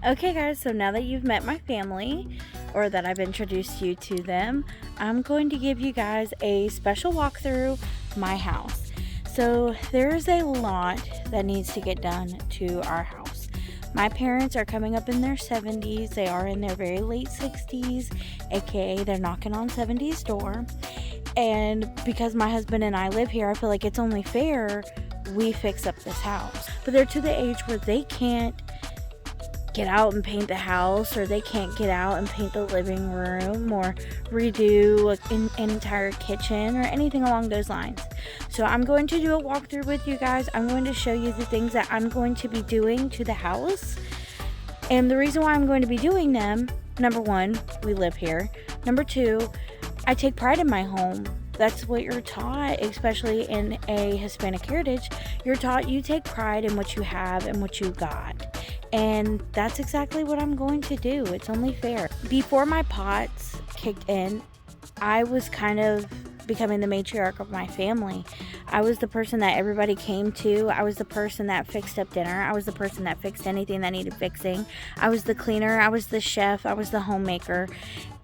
Okay guys, so now that you've met my family, or that I've introduced you to them, I'm going to give you guys a special walkthrough my house. So there's a lot that needs to get done to our house. My parents are coming up in their 70s. They are in their very late 60s, aka they're knocking on 70's door. And because my husband and I live here, I feel like it's only fair we fix up this house. But they're to the age where they can't get out and paint the house, or they can't get out and paint the living room, or redo an entire kitchen, or anything along those lines. So I'm going to do a walkthrough with you guys. I'm going to show you the things that I'm going to be doing to the house. And the reason why I'm going to be doing them, number one, we live here. Number two, I take pride in my home. That's what you're taught, especially in a Hispanic heritage. You're taught you take pride in what you have and what you got. And that's exactly what I'm going to do. It's only fair. Before my pots kicked in, I was kind of becoming the matriarch of my family. I was the person that everybody came to. I was the person that fixed up dinner. I was the person that fixed anything that needed fixing. I was the cleaner. I was the chef. I was the homemaker.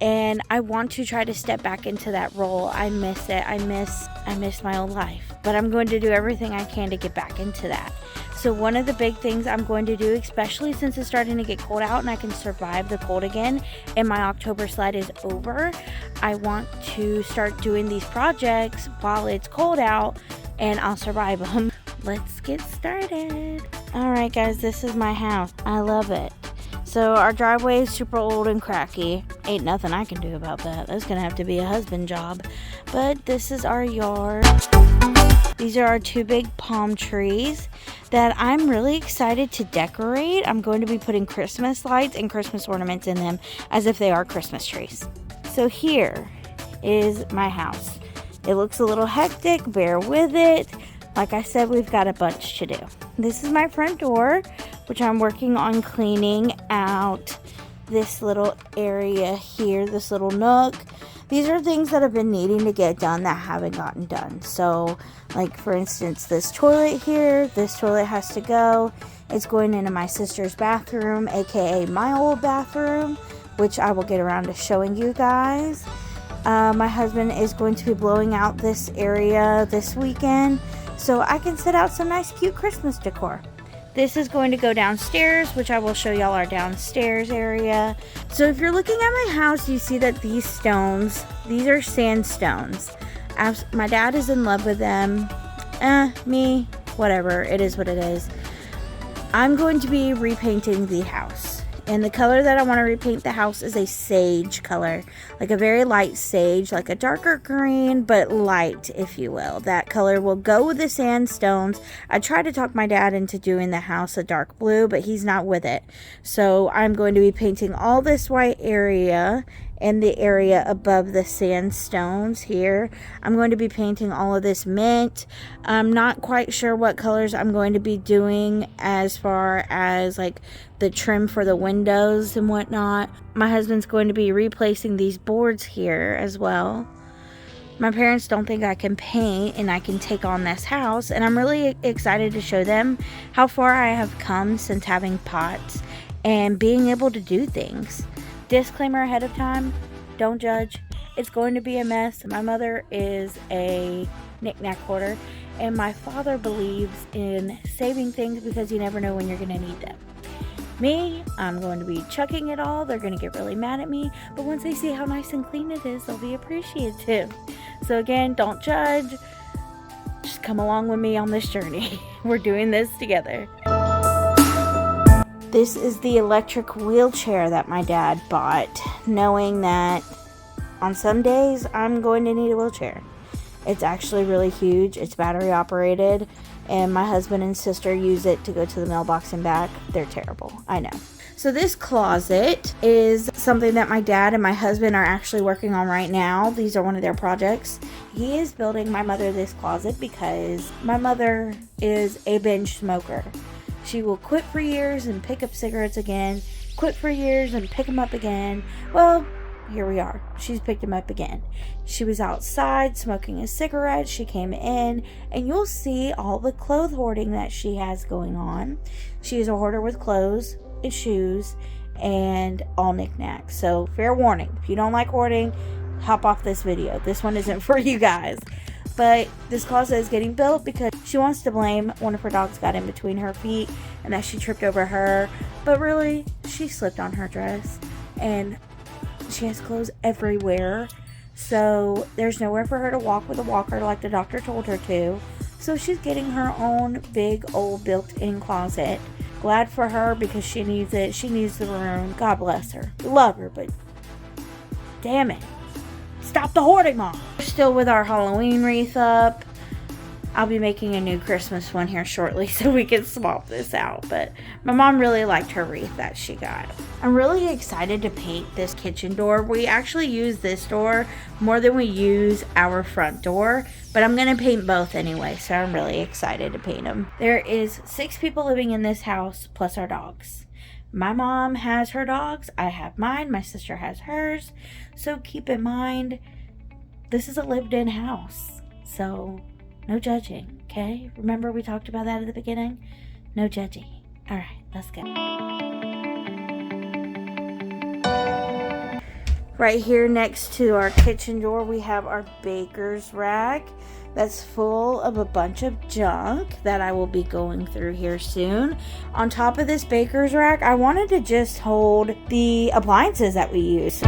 And I want to try to step back into that role. I miss it. I miss my old life. But I'm going to do everything I can to get back into that. So one of the big things I'm going to do, especially since it's starting to get cold out and I can survive the cold again and my October sled is over, I want to start doing these projects while it's cold out and I'll survive them. Let's get started. Alright guys, this is my house. I love it. So our driveway is super old and cracky. Ain't nothing I can do about that. That's gonna have to be a husband job. But this is our yard. These are our two big palm trees that I'm really excited to decorate. I'm going to be putting Christmas lights and Christmas ornaments in them as if they are Christmas trees. So here is my house. It looks a little hectic, bear with it. Like I said, we've got a bunch to do. This is my front door, which I'm working on cleaning out this little area here, this little nook. These are things that have been needing to get done that haven't gotten done. So, like for instance, this toilet here, this toilet has to go. It's going into my sister's bathroom, aka my old bathroom, which I will get around to showing you guys. My husband is going to be blowing out this area this weekend, so I can set out some nice cute Christmas decor. This is going to go downstairs, which I will show y'all our downstairs area. So if you're looking at my house, you see that these stones, these are sandstones. My dad is in love with them. Me, whatever, it is what it is. I'm going to be repainting the house. And the color that I want to repaint the house is a sage color. Like a very light sage, like a darker green, but light, if you will. That color will go with the sandstones. I tried to talk my dad into doing the house a dark blue, but he's not with it. So I'm going to be painting all this white area and the area above the sandstones here. I'm going to be painting all of this mint. I'm not quite sure what colors I'm going to be doing as far as like the trim for the windows and whatnot. My husband's going to be replacing these boards here as well. My parents don't think I can paint and I can take on this house, and I'm really excited to show them how far I have come since having pots and being able to do things. Disclaimer ahead of time, don't judge. It's going to be a mess. My mother is a knickknack hoarder, and my father believes in saving things because you never know when you're going to need them. Me, I'm going to be chucking it all. They're going to get really mad at me, but once they see how nice and clean it is, they'll be appreciative. So again, don't judge. Just come along with me on this journey. We're doing this together. This is the electric wheelchair that my dad bought, knowing that on some days I'm going to need a wheelchair. It's actually really huge. It's battery operated, and my husband and sister use it to go to the mailbox and back. They're terrible, I know. So this closet is something that my dad and my husband are actually working on right now. These are one of their projects. He is building my mother this closet because my mother is a binge smoker. She will quit for years and pick up cigarettes again, quit for years and pick them up again. Well, here we are. She's picked them up again. She was outside smoking a cigarette. She came in, and you'll see all the clothes hoarding that she has going on. She is a hoarder with clothes. shoes, and all knickknacks. So fair warning, if you don't like hoarding, hop off this video. This one isn't for you guys. But this closet is getting built because she wants to blame one of her dogs got in between her feet and that she tripped over her. But really, she slipped on her dress and she has clothes everywhere. So there's nowhere for her to walk with a walker like the doctor told her to. So she's getting her own big old built-in closet. Glad for her because she needs it. She needs the room. God bless her. Love her, but damn it. Stop the hoarding, Mom. We're still with our Halloween wreath up. I'll be making a new Christmas one here shortly so we can swap this out. But my mom really liked her wreath that she got. I'm really excited to paint this kitchen door. We actually use this door more than we use our front door. But I'm going to paint both anyway, so I'm really excited to paint them. There is 6 people living in this house plus our dogs. My mom has her dogs. I have mine. My sister has hers. So keep in mind, this is a lived-in house. So no judging, okay? Remember we talked about that at the beginning? No judging. All right, let's go. Right here next to our kitchen door, we have our baker's rack. That's full of a bunch of junk that I will be going through here soon. On top of this baker's rack, I wanted to just hold the appliances that we use.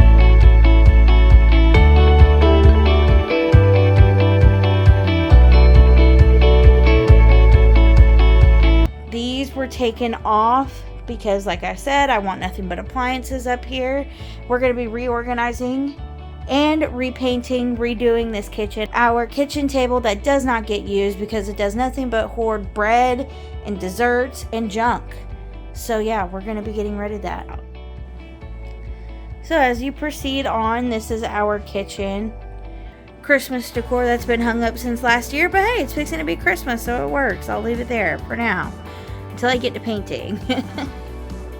These were taken off because, like I said, I want nothing but appliances up here. We're going to be reorganizing and repainting, redoing this kitchen. Our kitchen table that does not get used because it does nothing but hoard bread and desserts and junk. So yeah, we're going to be getting rid of that. So as you proceed on, this is our kitchen. Christmas decor that's been hung up since last year, but hey, it's fixing to be Christmas, so it works. I'll leave it there for now until I get to painting.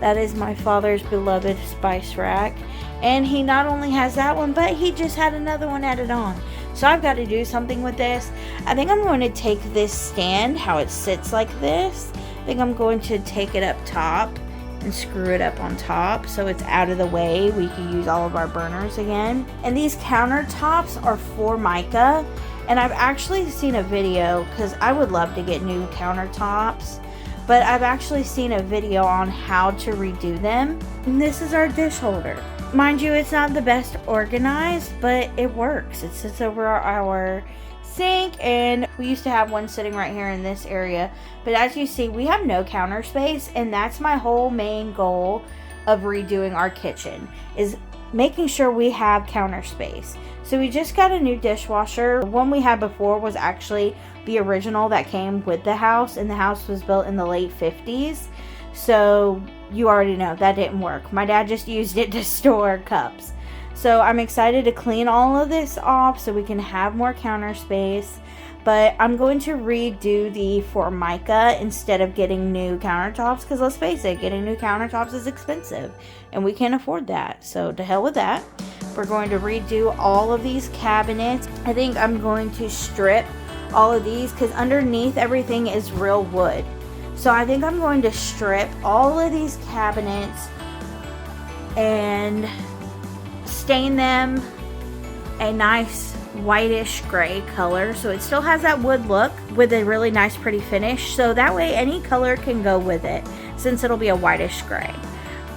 That is my father's beloved spice rack. And he not only has that one, but he just had another one added on. So I've got to do something with this. I think I'm going to take this stand, how it sits like this. I think I'm going to take it up top and screw it up on top so it's out of the way. We can use all of our burners again. And these countertops are Formica. And I've actually seen a video because I would love to get new countertops. But I've actually seen a video on how to redo them. And this is our dish holder. Mind you, it's not the best organized, but it works. It sits over our sink, and we used to have one sitting right here in this area. But as you see, we have no counter space, and that's my whole main goal of redoing our kitchen, is making sure we have counter space. So we just got a new dishwasher. The one we had before was actually the original that came with the house, and the house was built in the late 50s. So you already know that didn't work. My dad just used it to store cups. So I'm excited to clean all of this off so we can have more counter space. But I'm going to redo the Formica instead of getting new countertops, because let's face it, getting new countertops is expensive and we can't afford that. So to hell with that. We're going to redo all of these cabinets. I think I'm going to strip all of these because underneath everything is real wood. So I think I'm going to strip all of these cabinets and stain them a nice whitish gray color, so it still has that wood look with a really nice pretty finish, so that way any color can go with it since it'll be a whitish gray.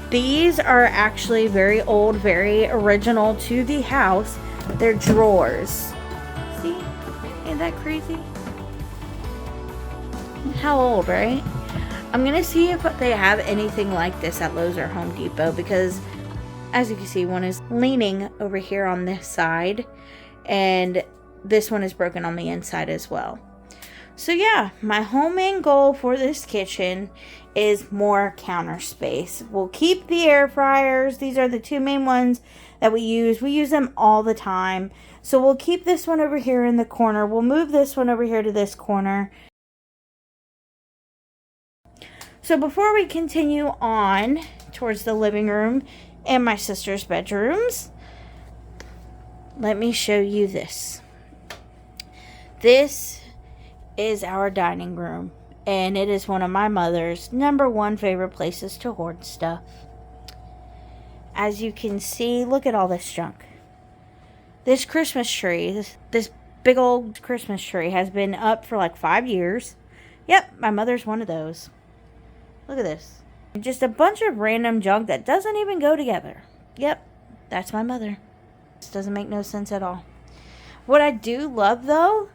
These are actually very old, very original to the house. They're drawers. See? Ain't that crazy? How old, right? I'm gonna see if they have anything like this at Lowe's or Home Depot, because as you can see, one is leaning over here on this side and this one is broken on the inside as well. So yeah, my whole main goal for this kitchen is more counter space. We'll keep the air fryers. These are the two main ones that we use. We use them all the time. So we'll keep this one over here in the corner. We'll move this one over here to this corner. So before we continue on towards the living room and my sister's bedrooms, let me show you this. This is our dining room. And it is one of my mother's #1 favorite places to hoard stuff. As you can see, look at all this junk. This Christmas tree, this big old Christmas tree has been up for like 5 years. Yep, my mother's one of those. Look at this. Just a bunch of random junk that doesn't even go together. Yep, that's my mother. This doesn't make no sense at all. What I do love, though,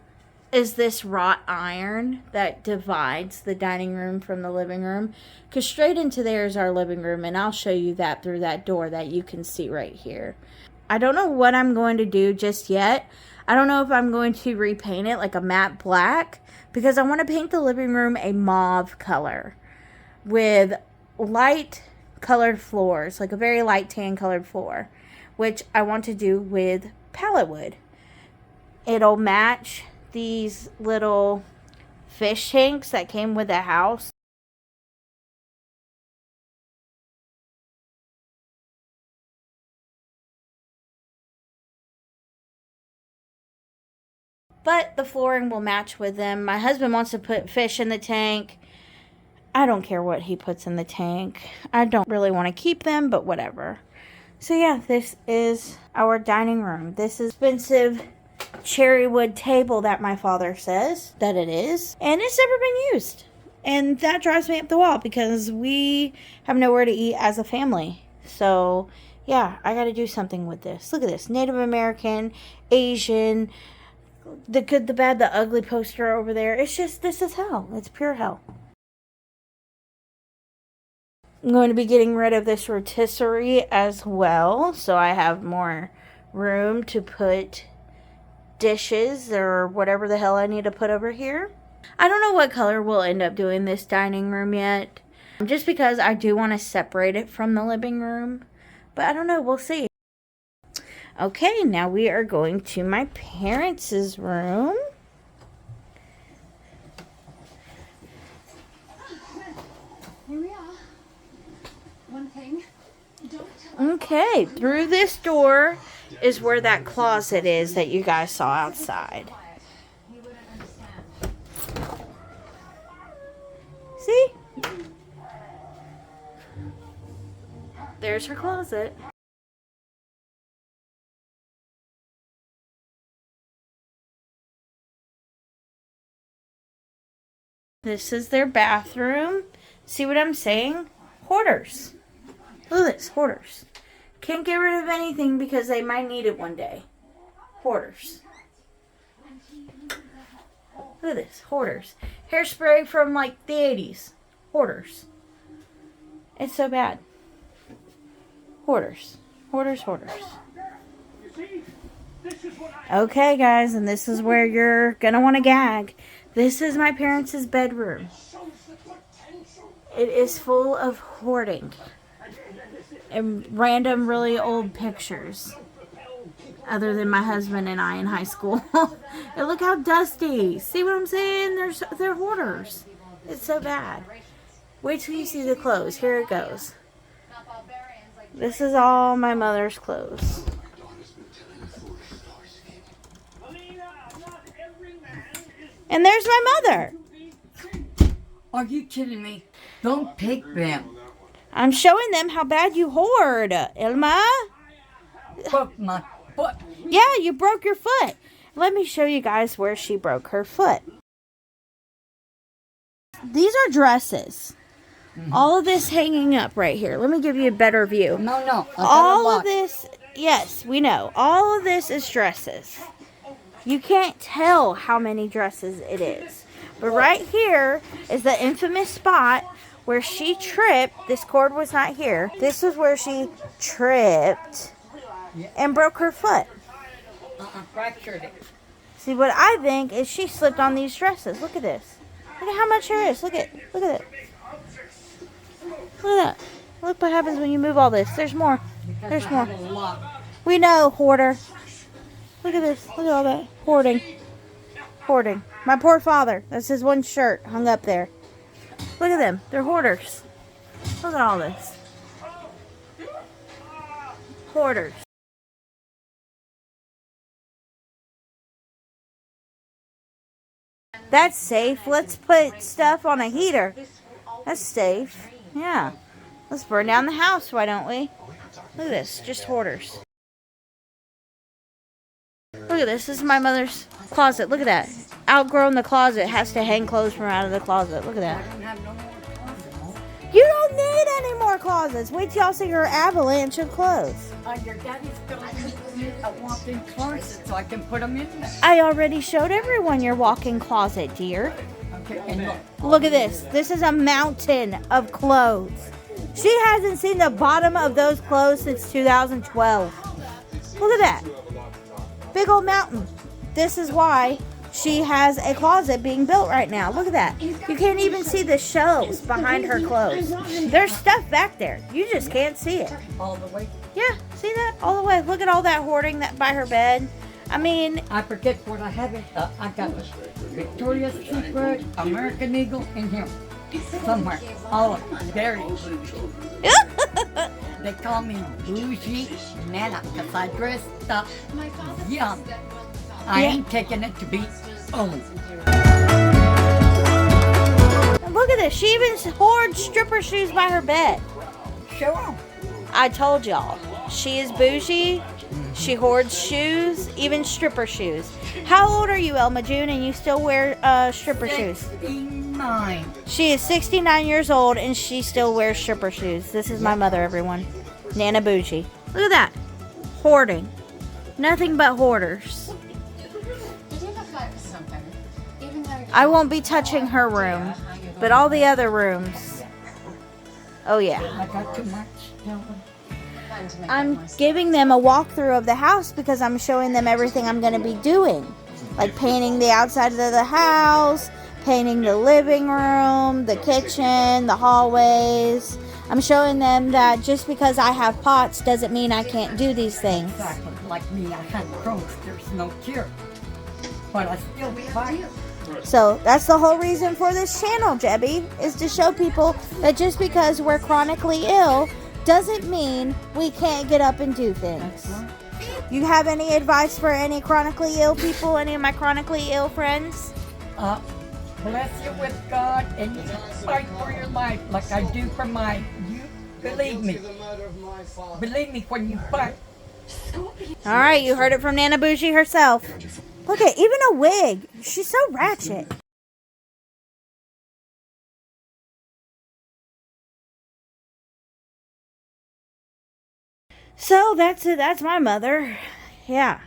is this wrought iron that divides the dining room from the living room. Because straight into there is our living room, and I'll show you that through that door that you can see right here. I don't know what I'm going to do just yet. I don't know if I'm going to repaint it like a matte black, because I want to paint the living room a mauve color with light colored floors, like a very light tan colored floor, which I want to do with pallet wood. It'll match these little fish tanks that came with the house. But the flooring will match with them. My husband wants to put fish in the tank. I don't care what he puts in the tank. I don't really want to keep them, but whatever. So yeah, this is our dining room. This is expensive cherry wood table that my father says that it is. And it's never been used. And that drives me up the wall because we have nowhere to eat as a family. So yeah, I got to do something with this. Look at this. Native American, Asian, the good, the bad, the ugly poster over there. It's just, this is hell. It's pure hell. I'm going to be getting rid of this rotisserie as well, so I have more room to put dishes or whatever the hell I need to put over here. I don't know what color we'll end up doing this dining room yet, just because I do want to separate it from the living room, but I don't know, we'll see. Okay, now we are going to my parents' room. Here we are. One thing. Okay, through this door is where that closet is that you guys saw outside. See? There's her closet. This is their bathroom. See what I'm saying? Hoarders. Look at this, hoarders. Can't get rid of anything because they might need it one day. Hoarders. Look at this, hoarders. Hairspray from like the 80s. Hoarders. It's so bad. Hoarders. Hoarders, hoarders. Okay, guys, and this is where you're gonna want to gag. This is my parents' bedroom. It is full of hoarding and random really old pictures, other than my husband and I in high school. And look how dusty. See what I'm saying? They're hoarders. It's so bad. Wait till you see the clothes. Here it goes. This is all my mother's clothes. And there's my mother. Are you kidding me? Don't pick them. I'm showing them how bad you hoard, Ilma. Broke my foot. Yeah, you broke your foot. Let me show you guys where she broke her foot. These are dresses. All of this hanging up right here. Let me give you a better view. No. All of this, yes, we know. All of this is dresses. You can't tell how many dresses it is. But right here is the infamous spot where she tripped. This cord was not here. This is where she tripped and broke her foot. Fractured it. See, what I think is she slipped on these dresses. Look at this. Look at how much there is. Look at it. Look at that. Look what happens when you move all this. There's more. There's more. We know, hoarder. Look at this. Look at all that. Hoarding. Hoarding. My poor father. That's his one shirt hung up there. Look at them. They're hoarders. Look at all this. Hoarders. That's safe. Let's put stuff on a heater. That's safe. Yeah. Let's burn down the house, why don't we? Look at this. Just hoarders. Look at this. This is my mother's closet. Look at that. Outgrown the closet. Has to hang clothes from out of the closet. Look at that. You don't need any more closets. Wait till y'all see her avalanche of clothes. Your daddy's going to need a walk-in closet so I can put them in there. I already showed everyone your walk-in closet, dear. Okay, and Look at this. This is a mountain of clothes. She hasn't seen the bottom of those clothes since 2012. Look at that. Big old mountain. This is why she has a closet being built right now. Look at that. You can't even see the shelves behind her clothes. There's stuff back there. You just can't see it. all the way. Yeah, see that? All the way. Look at all that hoarding that by her bed. I mean, I forget what I have. I got Victoria's Secret, American Eagle, in here. Somewhere. All of them. Very. They call me bougie Nana because I dressed up young. I ain't taking it to be old. look at this. She even hoards stripper shoes by her bed. Show 'em. I told y'all. She is bougie. She hoards shoes, even stripper shoes. How old are you, Elma June, and you still wear stripper shoes? 69. She is 69 years old, and she still wears stripper shoes. This is my mother, everyone. Nana Bougie. Look at that. Hoarding. Nothing but hoarders. I won't be touching her room, but all the other rooms. Oh, yeah. I got too much. I'm giving them a walkthrough of the house because I'm showing them everything I'm going to be doing. Like painting the outside of the house, painting the living room, the kitchen, the hallways. I'm showing them that just because I have pots doesn't mean I can't do these things. Exactly. Like me, I had Crohn's. There's no cure. But I still fight. So that's the whole reason for this channel, Jebby, is to show people that just because we're chronically ill doesn't mean we can't get up and do things. You have any advice for any chronically ill people, any of my chronically ill friends? Bless you with God and you fight for your life like I do for mine. You believe me. Believe me when you fight. All right, you heard it from Nana Bougie herself. Look at even a wig. She's so ratchet. So that's it. That's my mother. Yeah.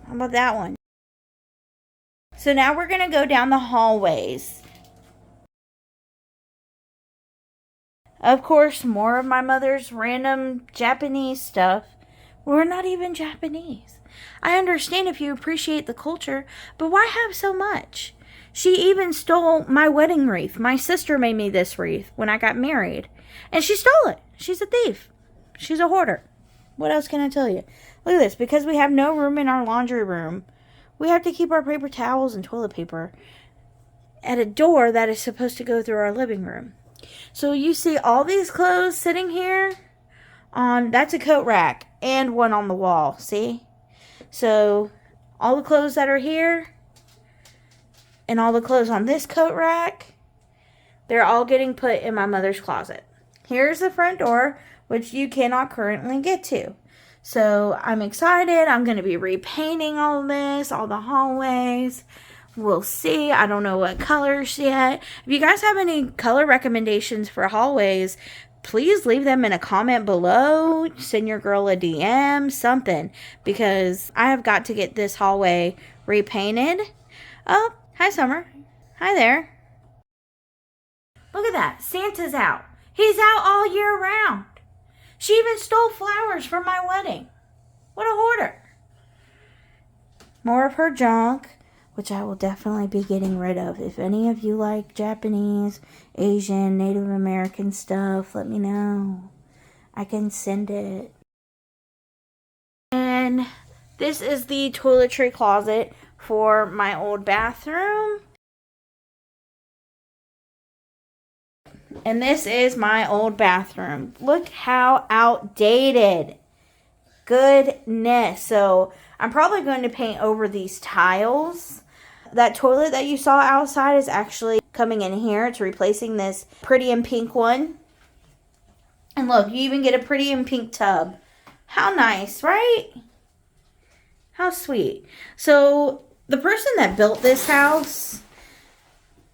How about that one? So now we're going to go down the hallways. Of course, more of my mother's random Japanese stuff. We're not even Japanese. I understand if you appreciate the culture, but why have so much? She even stole my wedding wreath. My sister made me this wreath when I got married. And she stole it. She's a thief. She's a hoarder. What else can I tell you? Look at this. Because we have no room in our laundry room, we have to keep our paper towels and toilet paper at a door that is supposed to go through our living room. So you see all these clothes sitting here on, that's a coat rack and one on the wall. See? So all the clothes that are here and all the clothes on this coat rack, they're all getting put in my mother's closet. Here's the front door, which you cannot currently get to. So I'm excited. I'm going to be repainting all of this, all the hallways. We'll see. I don't know what colors yet. If you guys have any color recommendations for hallways, please leave them in a comment below. Send your girl a DM, something. Because I have got to get this hallway repainted. Oh, hi Summer. Hi there. Look at that. Santa's out. He's out all year round. She even stole flowers from my wedding. What a hoarder. More of her junk, which I will definitely be getting rid of. If any of you like Japanese, Asian, Native American stuff, let me know. I can send it. And this is the toiletry closet for my old bathroom. And this is my old bathroom. Look how outdated. Goodness. So I'm probably going to paint over these tiles. That toilet that you saw outside is actually coming in here. It's replacing this pretty and pink one. And look, you even get a pretty and pink tub. How nice, right? How sweet. So the person that built this house,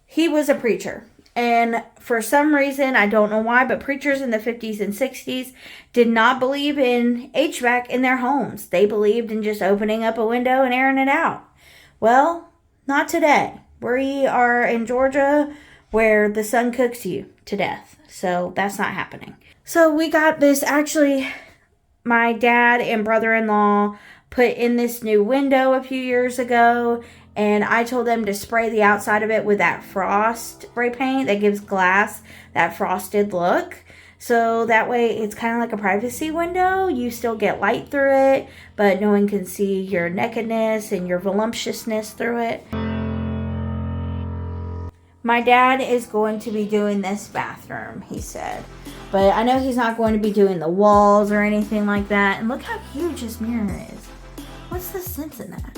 he was a preacher. And for some reason, I don't know why, but preachers in the 50s and 60s did not believe in HVAC in their homes. They believed in just opening up a window and airing it out. Well, not today. We are in Georgia where the sun cooks you to death. So that's not happening. So we got this, actually, my dad and brother-in-law put in this new window a few years ago. And I told them to spray the outside of it with that frost spray paint that gives glass that frosted look. So that way it's kind of like a privacy window. You still get light through it, but no one can see your nakedness and your voluptuousness through it. My dad is going to be doing this bathroom, he said. But I know he's not going to be doing the walls or anything like that. And look how huge his mirror is. What's the sense in that?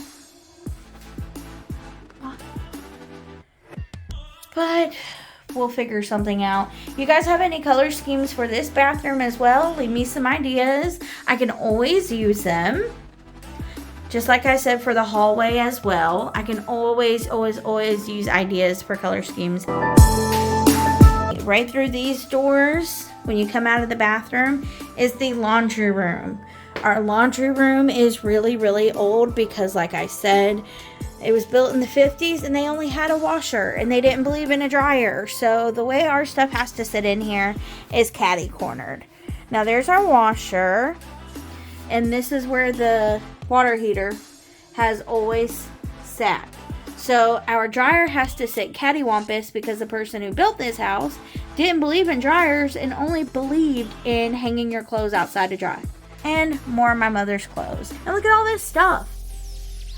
But we'll figure something out. You guys have any color schemes for this bathroom as well? Leave me some ideas. I can always use them. Just like I said for the hallway as well. I can always use ideas for color schemes. Right through these doors, when you come out of the bathroom, is the laundry room. Our laundry room is really, really old because, like I said, it was built in the 50s and they only had a washer and they didn't believe in a dryer. So the way our stuff has to sit in here is catty cornered. Now there's our washer, and this is where the water heater has always sat. So our dryer has to sit cattywampus because the person who built this house didn't believe in dryers and only believed in hanging your clothes outside to dry. And more of my mother's clothes. And look at all this stuff.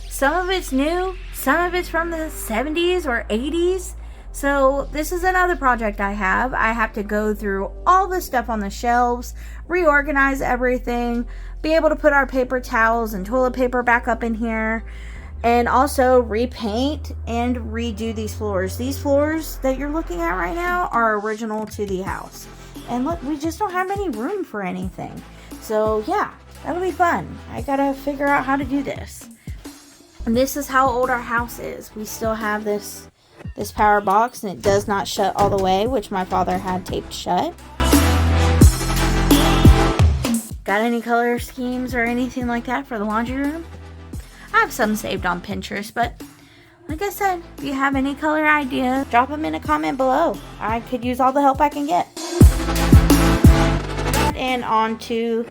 Some of it's new, some of it's from the 70s or 80s. So this is another project I have. I have to go through all the stuff on the shelves, reorganize everything, be able to put our paper towels and toilet paper back up in here, and also repaint and redo these floors. These floors that you're looking at right now are original to the house. And look, we just don't have any room for anything. So yeah, that'll be fun. I gotta figure out how to do this. And this is how old our house is. We still have this power box, and it does not shut all the way, which my father had taped shut. Got any color schemes or anything like that for the laundry room? I have some saved on Pinterest, but like I said, if you have any color ideas, drop them in a comment below. I could use all the help I can get. And on to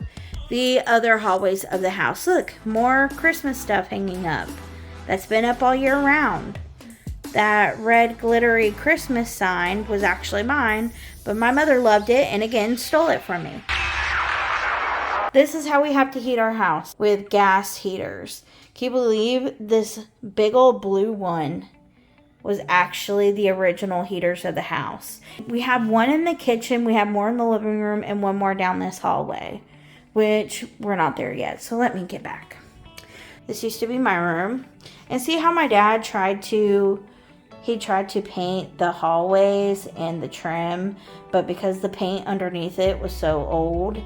the other hallways of the house. Look, more Christmas stuff hanging up. That's been up all year round. That red glittery Christmas sign was actually mine, but my mother loved it and again stole it from me. This is how we have to heat our house, with gas heaters. Can you believe this big old blue one was actually the original heaters of the house? We have one in the kitchen, we have more in the living room, and one more down this hallway, which we're not there yet. So let me get back. This used to be my room. And see how my dad tried to paint the hallways and the trim, but because the paint underneath it was so old,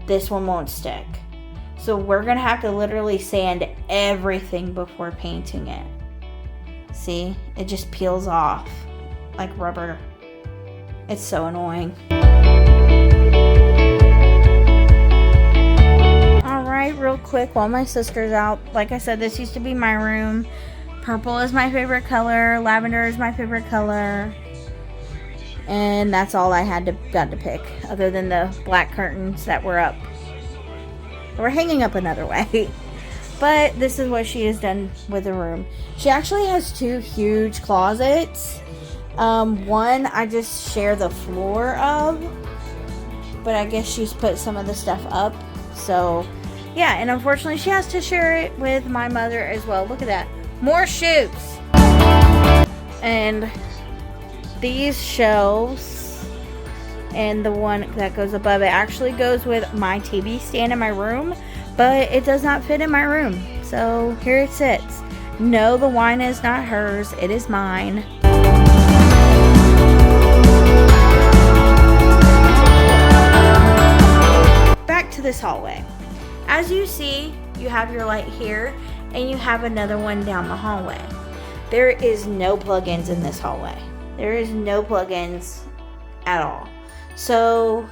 this one won't stick. So we're gonna have to literally sand everything before painting it. See, it just peels off like rubber. It's so annoying. Alright, real quick, while my sister's out, like I said, this used to be my room. Purple is my favorite color, lavender is my favorite color, and that's all I got to pick, other than the black curtains that were up. We're hanging up another way. But this is what she has done with the room. She actually has two huge closets. One I just share the floor of, but I guess she's put some of the stuff up. So yeah, and unfortunately she has to share it with my mother as well. Look at that. More shoes. And these shelves and the one that goes above it actually goes with my TV stand in my room, but it does not fit in my room. So here it sits. No, the wine is not hers. It is mine. Back to this hallway. As you see, you have your light here, and you have another one down the hallway. There is no plugins in this hallway. There is no plugins at all. So,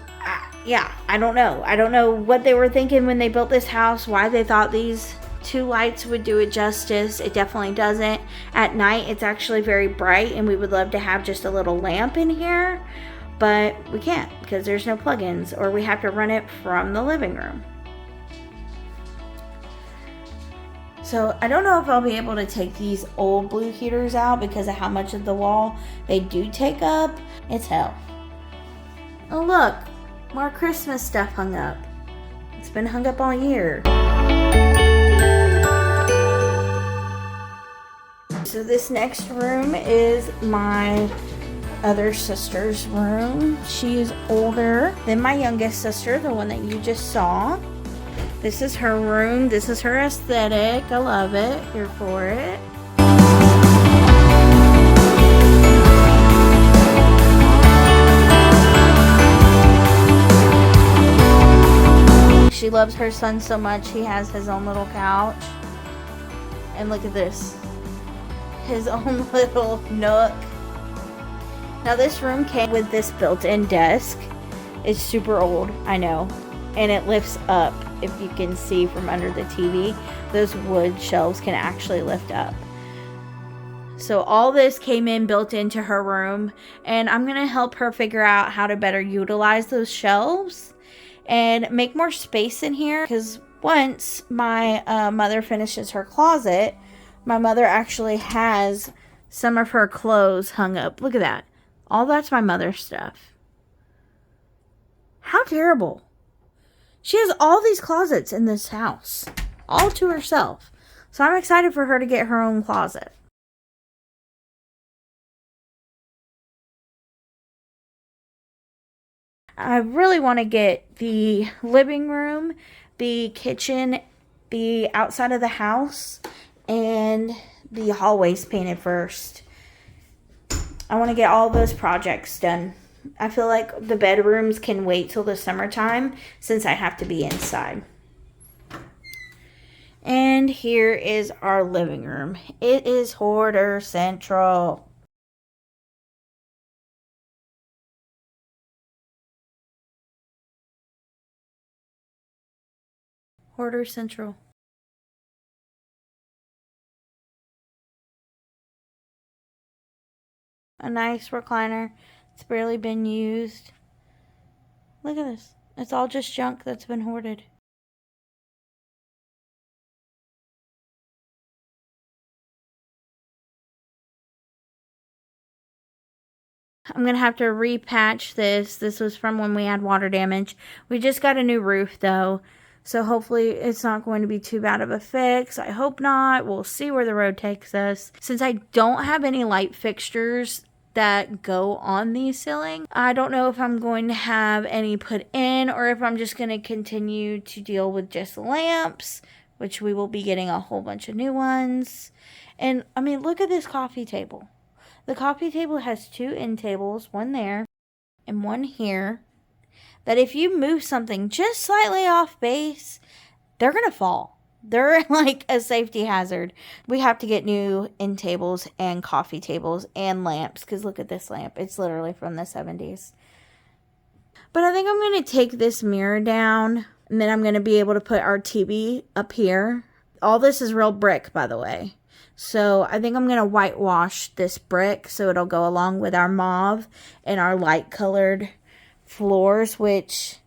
yeah, I don't know. I don't know what they were thinking when they built this house, why they thought these two lights would do it justice. It definitely doesn't. At night, it's actually very bright, and we would love to have just a little lamp in here, but we can't because there's no plugins, or we have to run it from the living room. So I don't know if I'll be able to take these old blue heaters out because of how much of the wall they do take up. It's hell. Oh look, more Christmas stuff hung up. It's been hung up all year. So this next room is my other sister's room. She is older than my youngest sister, the one that you just saw. This is her room. This is her aesthetic. I love it. Here for it. She loves her son so much, he has his own little couch. And look at this. His own little nook. Now this room came with this built-in desk. It's super old, I know. And it lifts up. If you can see from under the TV, those wood shelves can actually lift up. So all this came in built into her room, and I'm going to help her figure out how to better utilize those shelves and make more space in here, because once my mother finishes her closet, my mother actually has some of her clothes hung up. Look at that. All that's my mother's stuff. How terrible. She has all these closets in this house, all to herself. So I'm excited for her to get her own closet. I really want to get the living room, the kitchen, the outside of the house, and the hallways painted first. I want to get all those projects done. I feel like the bedrooms can wait till the summertime since I have to be inside. And here is our living room. It is hoarder central. Hoarder central. A nice recliner. It's barely been used. Look at this. It's all just junk that's been hoarded. I'm going to have to repatch this. This was from when we had water damage. We just got a new roof though. So hopefully it's not going to be too bad of a fix. I hope not. We'll see where the road takes us. Since I don't have any light fixtures that go on the ceiling, I don't know if I'm going to have any put in or if I'm just going to continue to deal with just lamps, which we will be getting a whole bunch of new ones. And I mean, look at this coffee table. The coffee table has two end tables, one there and one here, that if you move something just slightly off base, they're going to fall. They're like a safety hazard. We have to get new end tables and coffee tables and lamps, because look at this lamp. It's literally from the 70s. But I think I'm going to take this mirror down, and then I'm going to be able to put our TV up here. All this is real brick, by the way. So I think I'm going to whitewash this brick so it'll go along with our mauve and our light colored floors, which,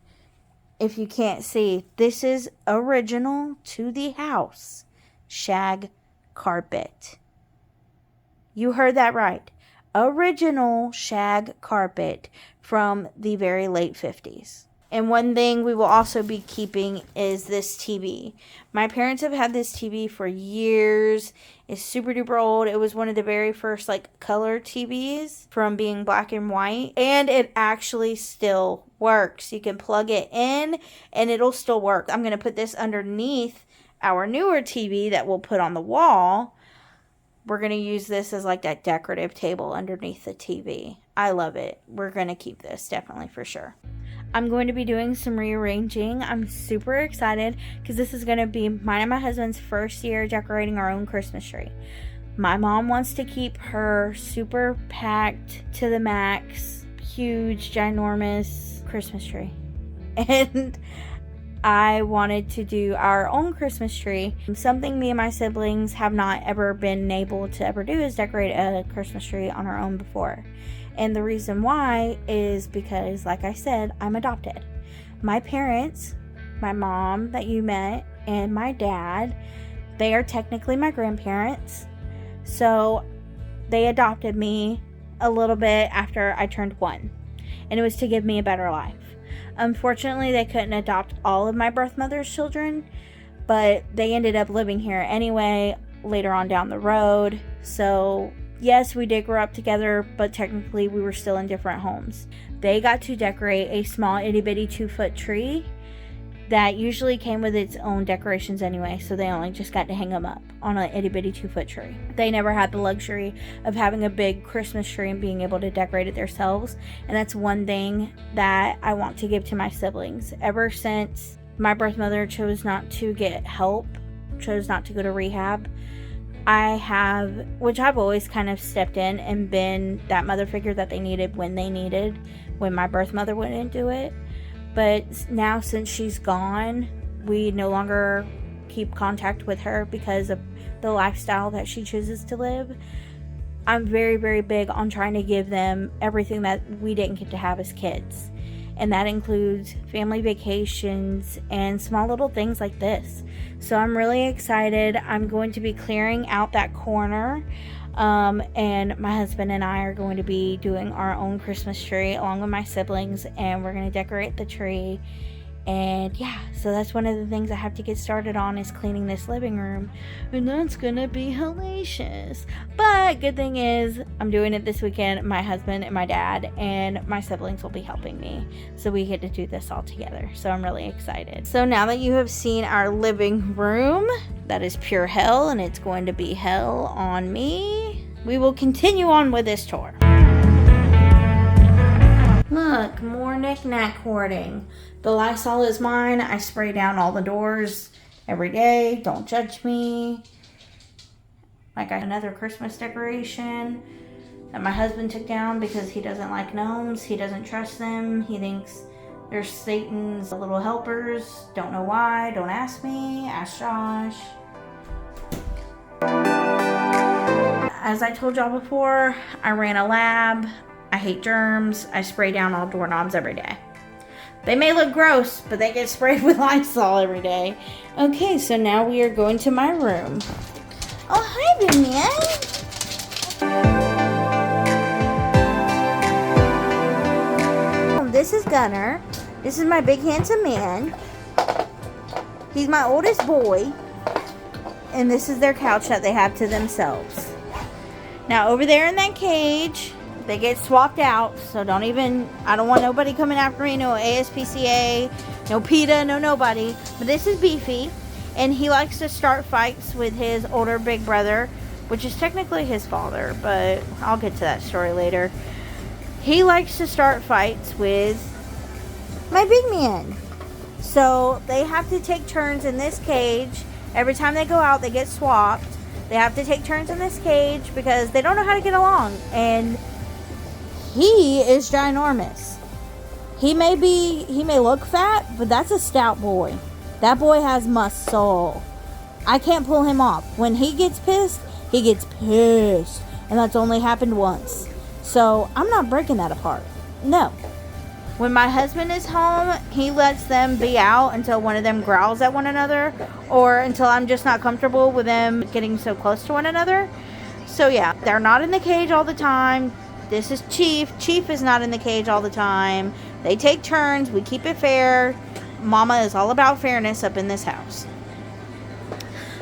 if you can't see, this is original to the house shag carpet. You heard that right. Original shag carpet from the very late 50s. And one thing we will also be keeping is this TV. My parents have had this TV for years. It's super duper old. It was one of the very first color TVs from being black and white. And it actually still works. You can plug it in and it'll still work. I'm going to put this underneath our newer TV that we'll put on the wall. we're going to use this as like that decorative table underneath the TV. I love it. We're going to keep this, definitely, for sure. I'm going to be doing some rearranging. I'm super excited because this is going to be mine and my husband's first year decorating our own Christmas tree. My mom wants to keep her super packed to the max, huge, ginormous Christmas tree. And I wanted to do our own Christmas tree. Something me and my siblings have not ever been able to ever do is decorate a Christmas tree on our own before. And the reason why is because, like I said, I'm adopted. My parents, my mom that you met, and my dad, they are technically my grandparents. So they adopted me a little bit after I turned 1. And it was to give me a better life. Unfortunately, they couldn't adopt all of my birth mother's children, but they ended up living here anyway later on down the road. So yes, we did grow up together, but technically we were still in different homes. They got to decorate a small itty bitty 2-foot tree that usually came with its own decorations anyway, so they only just got to hang them up on an itty bitty 2-foot tree. They never had the luxury of having a big Christmas tree and being able to decorate it themselves, and that's one thing that I want to give to my siblings. Ever since my birth mother chose not to get help, chose not to go to rehab, which I've always kind of stepped in and been that mother figure that they needed when my birth mother wouldn't do it. But now, since she's gone, we no longer keep contact with her because of the lifestyle that she chooses to live. I'm very, very big on trying to give them everything that we didn't get to have as kids. And that includes family vacations and small little things like this. So I'm really excited. I'm going to be clearing out that corner. And my husband and I are going to be doing our own Christmas tree along with my siblings, and we're going to decorate the tree. And yeah, so that's one of the things I have to get started on, is cleaning this living room, and that's going to be hellacious. But good thing is I'm doing it this weekend. My husband and my dad and my siblings will be helping me, so we get to do this all together. So I'm really excited. So now that you have seen our living room, that is pure hell, and it's going to be hell on me, we will continue on with this tour. Look, more knick-knack hoarding. The Lysol is mine. I spray down all the doors every day. Don't judge me. I got another Christmas decoration that my husband took down because he doesn't like gnomes. He doesn't trust them. He thinks they're Satan's little helpers. Don't know why. Don't ask me. Ask Josh. As I told y'all before, I ran a lab. I hate germs. I spray down all doorknobs every day. They may look gross, but they get sprayed with Lysol every day. Okay, so now we are going to my room. Oh, hi, Vivian. This is Gunner. This is my big handsome man. He's my oldest boy. And this is their couch that they have to themselves. Now, over there in that cage, they get swapped out, so I don't want nobody coming after me, no ASPCA, no PETA, no nobody. But this is Beefy, and he likes to start fights with his older big brother, which is technically his father, but I'll get to that story later. He likes to start fights with my big man. So they have to take turns in this cage. Every time they go out, they get swapped. They have to take turns in this cage because they don't know how to get along. And he is ginormous. He may look fat, but that's a stout boy. That boy has muscle. I can't pull him off. When he gets pissed, he gets pissed. And that's only happened once. So I'm not breaking that apart. No. When my husband is home, he lets them be out until one of them growls at one another, or until I'm just not comfortable with them getting so close to one another. So yeah, they're not in the cage all the time. This is Chief. Chief is not in the cage all the time. They take turns. We keep it fair. Mama is all about fairness up in this house.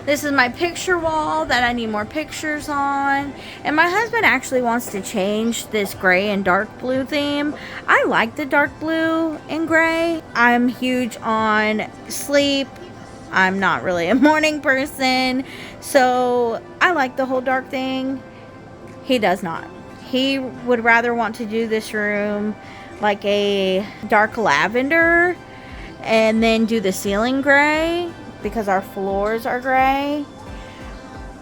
This is my picture wall that I need more pictures on. And my husband actually wants to change this gray and dark blue theme. I like the dark blue and gray. I'm huge on sleep. I'm not really a morning person, so I like the whole dark thing. He does not. He would rather want to do this room like a dark lavender and then do the ceiling gray because our floors are gray.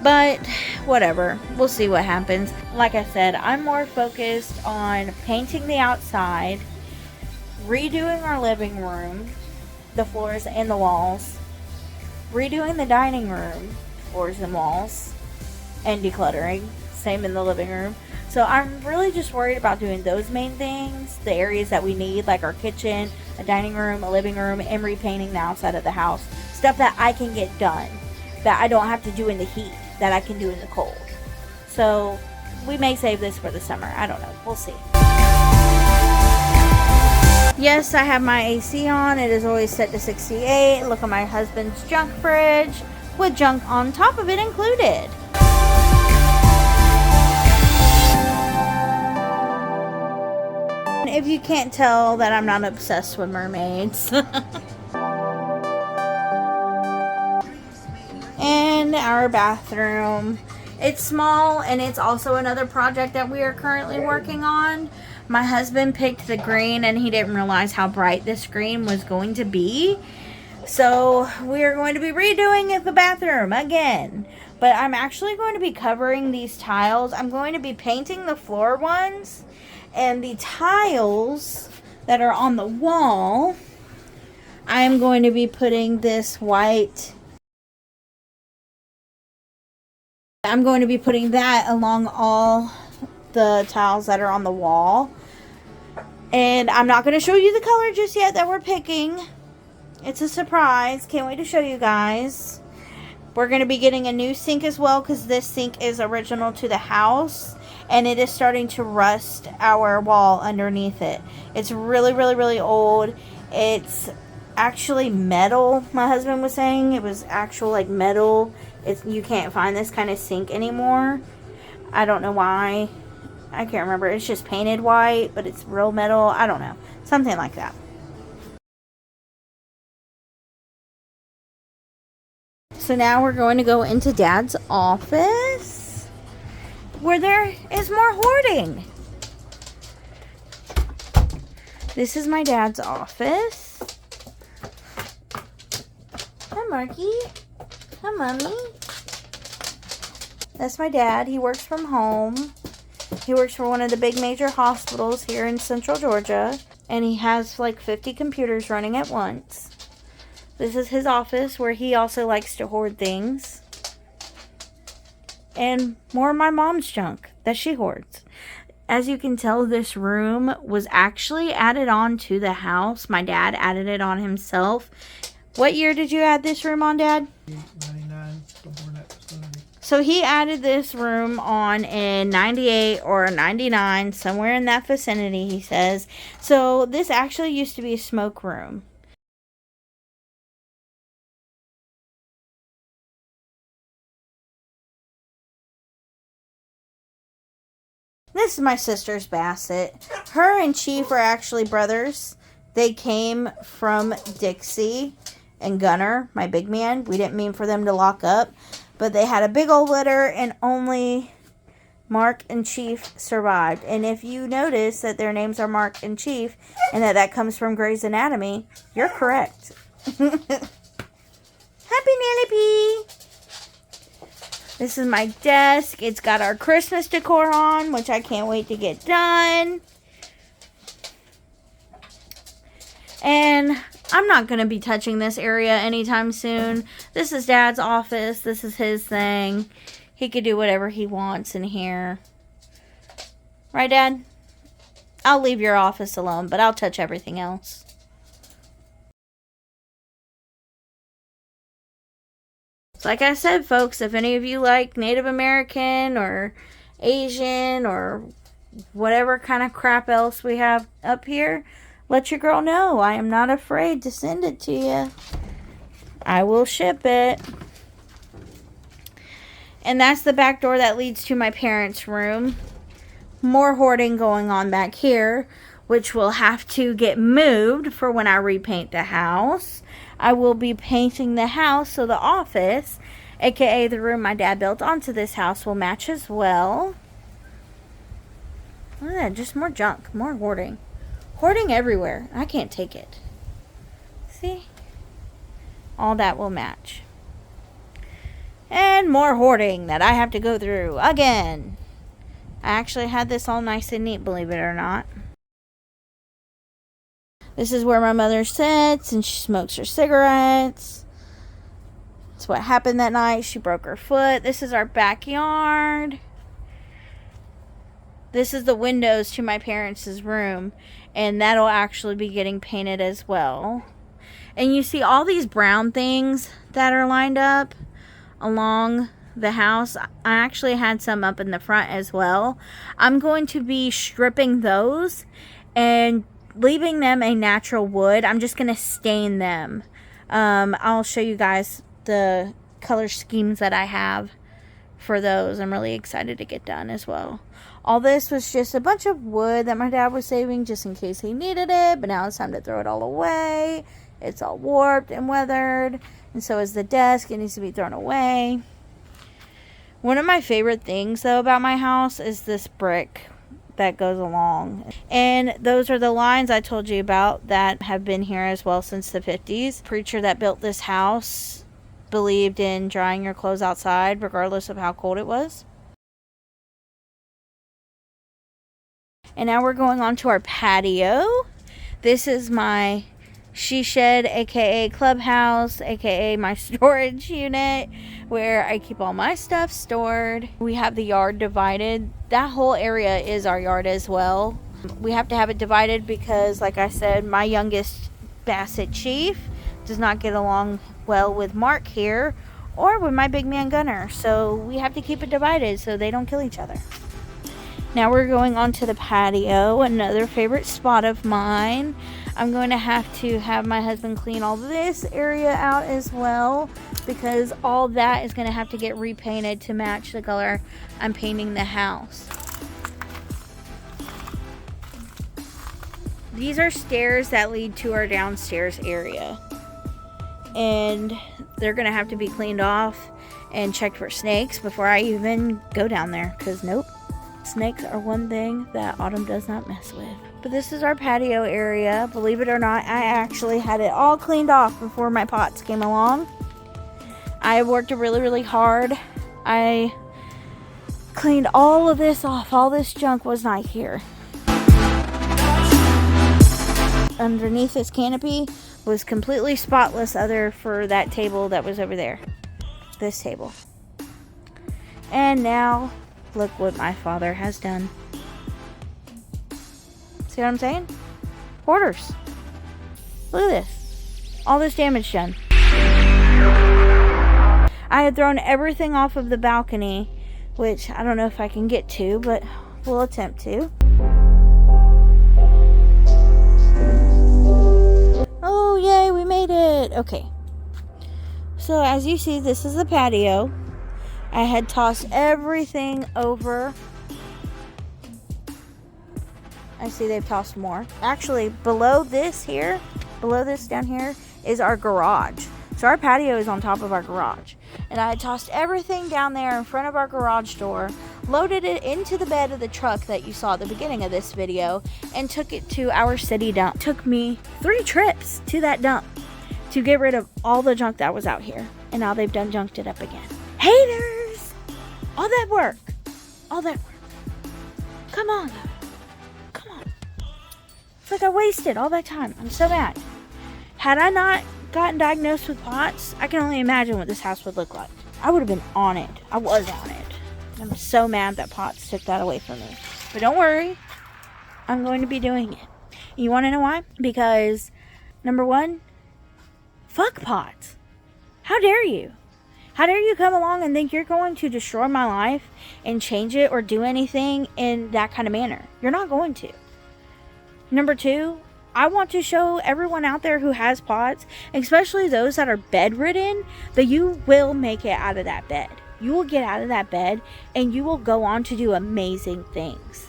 But whatever, we'll see what happens. Like I said, I'm more focused on painting the outside, redoing our living room, the floors and the walls, redoing the dining room floors and walls, and decluttering. Same in the living room. So I'm really just worried about doing those main things, the areas that we need, like our kitchen, a dining room, a living room, and repainting the outside of the house. Stuff that I can get done, that I don't have to do in the heat, that I can do in the cold. So we may save this for the summer. I don't know. We'll see. Yes, I have my AC on. It is always set to 68. Look at my husband's junk fridge with junk on top of it included. If you can't tell that I'm not obsessed with mermaids. And our bathroom. It's small, and it's also another project that we are currently working on. My husband picked the green, and he didn't realize how bright this green was going to be. So we are going to be redoing the bathroom again. But I'm actually going to be covering these tiles. I'm going to be painting the floor ones. And the tiles that are on the wall, I'm going to be putting this white. I'm going to be putting that along all the tiles that are on the wall. And I'm not going to show you the color just yet that we're picking. It's a surprise. Can't wait to show you guys. We're going to be getting a new sink as well, because this sink is original to the house. And it is starting to rust our wall underneath it. It's really, really, really old. It's actually metal. My husband was saying it was actual like metal. You can't find this kind of sink anymore. I don't know why. I can't remember. It's just painted white, but it's real metal. I don't know. Something like that. So now we're going to go into Dad's office, where there is more hoarding. This is my dad's office. Hi, Marky. Hi, Mommy. That's my dad. He works from home. He works for one of the big major hospitals here in Central Georgia. And he has like 50 computers running at once. This is his office, where he also likes to hoard things. And more of my mom's junk that she hoards. As you can tell, this room was actually added on to the house. My dad added it on himself. What year did you add this room on, Dad? 99, somewhere in that vicinity. So he added this room on in 98 or 99, somewhere in that vicinity, he says. So this actually used to be a smoke room. This is my sister's basset. Her and Chief are actually brothers. They came from Dixie and Gunner, my big man. We didn't mean for them to lock up, but they had a big old litter, and only Mark and Chief survived. And if you notice that their names are Mark and Chief, and that comes from Grey's Anatomy, you're correct. Happy Penelope! This is my desk. It's got our Christmas decor on, which I can't wait to get done. And I'm not going to be touching this area anytime soon. This is Dad's office. This is his thing. He could do whatever he wants in here. Right, Dad? I'll leave your office alone, but I'll touch everything else. Like I said, folks, if any of you like Native American or Asian or whatever kind of crap else we have up here, let your girl know. I am not afraid to send it to you. I will ship it. And that's the back door that leads to my parents' room. More hoarding going on back here, which will have to get moved for when I repaint the house. I will be painting the house, so the office, aka the room my dad built onto this house, will match as well. Look at that, just more junk, more hoarding. Hoarding everywhere. I can't take it. See? All that will match. And more hoarding that I have to go through again. I actually had this all nice and neat, believe it or not. This is where my mother sits and she smokes her cigarettes. That's what happened that night. She broke her foot. This is our backyard. This is the windows to my parents' room, and that'll actually be getting painted as well. And you see all these brown things that are lined up along the house. I actually had some up in the front as well. I'm going to be stripping those and leaving them a natural wood. I'm just going to stain them. I'll show you guys the color schemes that I have for those. I'm really excited to get done as well. All this was just a bunch of wood that my dad was saving just in case he needed it, but now it's time to throw it all away. It's all warped and weathered, and so is the desk. It needs to be thrown away. One of my favorite things, though, about my house is this brick that goes along. And those are the lines I told you about that have been here as well since the 50s. The preacher that built this house believed in drying your clothes outside regardless of how cold it was. And now we're going on to our patio. This is my she shed, aka clubhouse, aka my storage unit, where I keep all my stuff stored. We have the yard divided. That whole area is our yard as well. We have to have it divided because, like I said, my youngest Basset Chief does not get along well with Mark here or with my big man Gunner. So we have to keep it divided so they don't kill each other. Now we're going on to the patio, another favorite spot of mine. I'm going to have my husband clean all this area out as well because all that is going to have to get repainted to match the color I'm painting the house. These are stairs that lead to our downstairs area, and they're going to have to be cleaned off and checked for snakes before I even go down there because nope. Snakes are one thing that Autumn does not mess with. But this is our patio area. Believe it or not, I actually had it all cleaned off before my pots came along. I worked really, really hard. I cleaned all of this off. All this junk was not here. Underneath this canopy was completely spotless other for that table that was over there. This table. And now look what my father has done. See what I'm saying? Hoarders. Look at this. All this damage done. I had thrown everything off of the balcony, which I don't know if I can get to, but we'll attempt to. Oh, yay, we made it. Okay. So as you see, this is the patio. I had tossed everything over. I see they've tossed more. Actually, below this down here, is our garage. So our patio is on top of our garage. And I had tossed everything down there in front of our garage door, loaded it into the bed of the truck that you saw at the beginning of this video, and took it to our city dump. It took me 3 trips to that dump to get rid of all the junk that was out here. And now they've done junked it up again. Haters! All that work. Come on. It's like I wasted all that time. I'm so mad. Had I not gotten diagnosed with POTS, I can only imagine what this house would look like. I would have been on it. I was on it. I'm so mad that POTS took that away from me. But don't worry. I'm going to be doing it. You want to know why? Because, number one, fuck POTS. How dare you? How dare you come along and think you're going to destroy my life and change it or do anything in that kind of manner? You're not going to. Number two, I want to show everyone out there who has POTS, especially those that are bedridden, that you will make it out of that bed. You will get out of that bed and you will go on to do amazing things.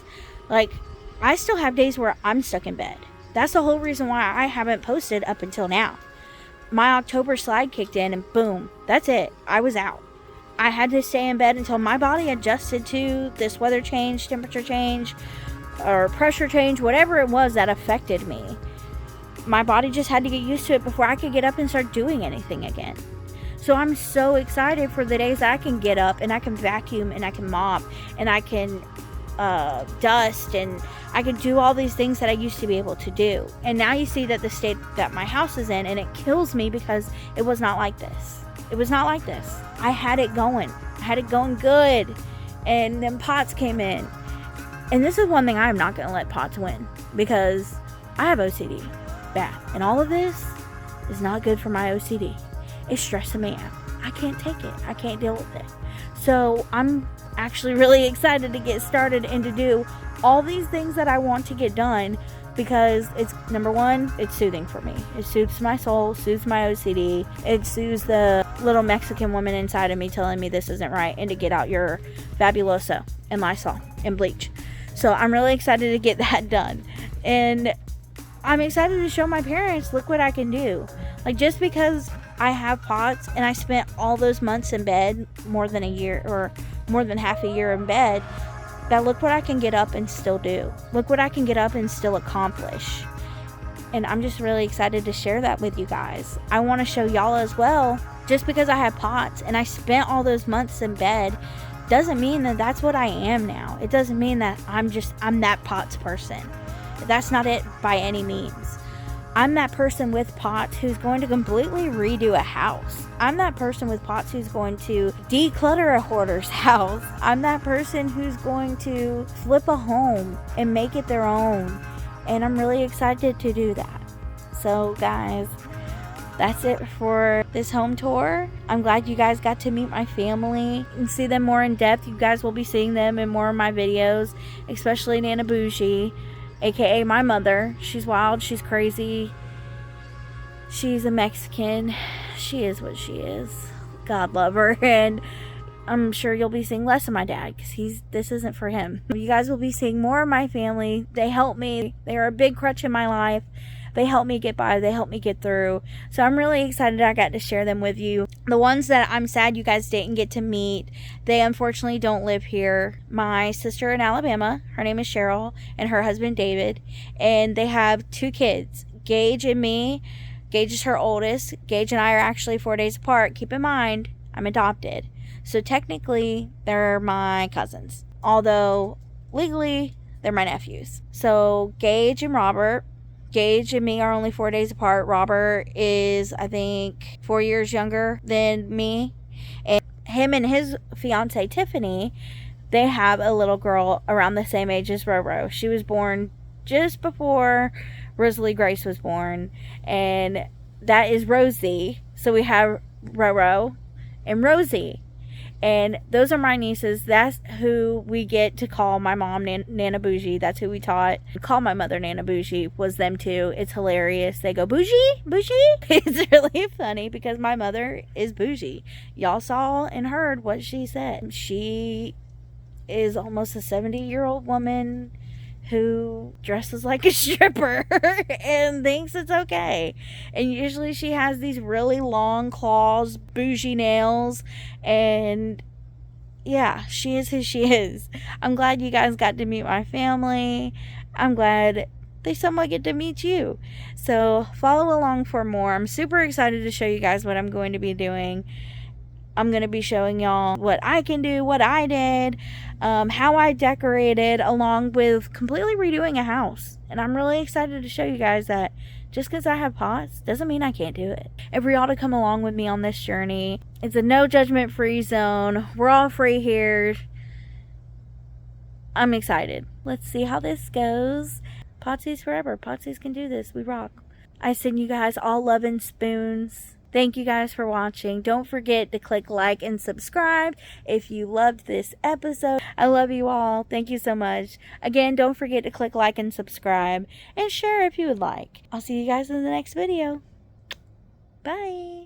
Like, I still have days where I'm stuck in bed. That's the whole reason why I haven't posted up until now. my October slide kicked in and boom, that's it. I was out. I had to stay in bed until my body adjusted to this weather change, temperature change, or pressure change, whatever it was that affected me. My body just had to get used to it before I could get up and start doing anything again. So I'm so excited for the days I can get up and I can vacuum and I can mop and I can dust and I can do all these things that I used to be able to do. And now you see that the state that my house is in, and it kills me because it was not like this. It was not like this. I had it going. I had it going good. And then Pots came in. And this is one thing I'm not going to let Pots win, because I have OCD bad. And all of this is not good for my OCD. It's stressing me out. I can't take it. I can't deal with it. So I'm actually really excited to get started and to do all these things that I want to get done, because it's, number one, it's soothing for me. It soothes my soul, soothes my OCD. It soothes the little Mexican woman inside of me telling me this isn't right and to get out your Fabuloso and Lysol and bleach. So I'm really excited to get that done. And I'm excited to show my parents, look what I can do. Like, just because I have Pots and I spent all those months in bed, more than a year or more than half a year in bed, that look what I can get up and still do. Look what I can get up and still accomplish. And I'm just really excited to share that with you guys. I want to show y'all as well. Just because I have Pots and I spent all those months in bed doesn't mean that that's what I am now. It doesn't mean that I'm that Pots person. That's not it by any means. I'm that person with Pots who's going to completely redo a house. I'm that person with Pots who's going to declutter a hoarder's house. I'm that person who's going to flip a home and make it their own. And I'm really excited to do that. So guys, that's it for this home tour. I'm glad you guys got to meet my family and see them more in depth. You guys will be seeing them in more of my videos, especially Nana Bougie, aka my mother. She's wild, she's crazy, she's a Mexican, she is what she is. God love her. And I'm sure you'll be seeing less of my dad, because this isn't for him. You guys will be seeing more of my family. They help me. They are a big crutch in my life. They help me get by. They help me get through. So I'm really excited I got to share them with you. The ones that I'm sad you guys didn't get to meet, they unfortunately don't live here. My sister in Alabama, her name is Cheryl, and her husband David. And they have 2 kids, Gage and me. Gage is her oldest. Gage and I are actually 4 days apart. Keep in mind, I'm adopted. So technically, they're my cousins. Although, legally, they're my nephews. So Gage and Robert. Gage and me are only 4 days apart. Robert is, I think, 4 years younger than me. And him and his fiance, Tiffany, they have a little girl around the same age as Roro. She was born just before Rosalie Grace was born. And that is Rosie. So we have Roro and Rosie. And those are my nieces. That's who we get to call my mom Nana Bougie. That's who we taught to call my mother Nana Bougie, was them two. It's hilarious. They go, Bougie? Bougie? It's really funny because my mother is bougie. Y'all saw and heard what she said. She is almost a 70-year-old woman who dresses like a stripper and thinks it's okay. And usually she has these really long claws, bougie nails, and yeah, she is who she is. I'm glad you guys got to meet my family. I'm glad they somewhat get to meet you. So follow along for more. I'm super excited to show you guys what I'm going to be doing. I'm going to be showing y'all what I can do, what I did, how I decorated, along with completely redoing a house. And I'm really excited to show you guys that just because I have Pots doesn't mean I can't do it. And for y'all to come along with me on this journey. It's a no judgment free zone. We're all free here. I'm excited. Let's see how this goes. Potsies forever. Potsies can do this. We rock. I send you guys all love and spoons. Thank you guys for watching. Don't forget to click like and subscribe if you loved this episode. I love you all. Thank you so much. Again, don't forget to click like and subscribe and share if you would like. I'll see you guys in the next video. Bye.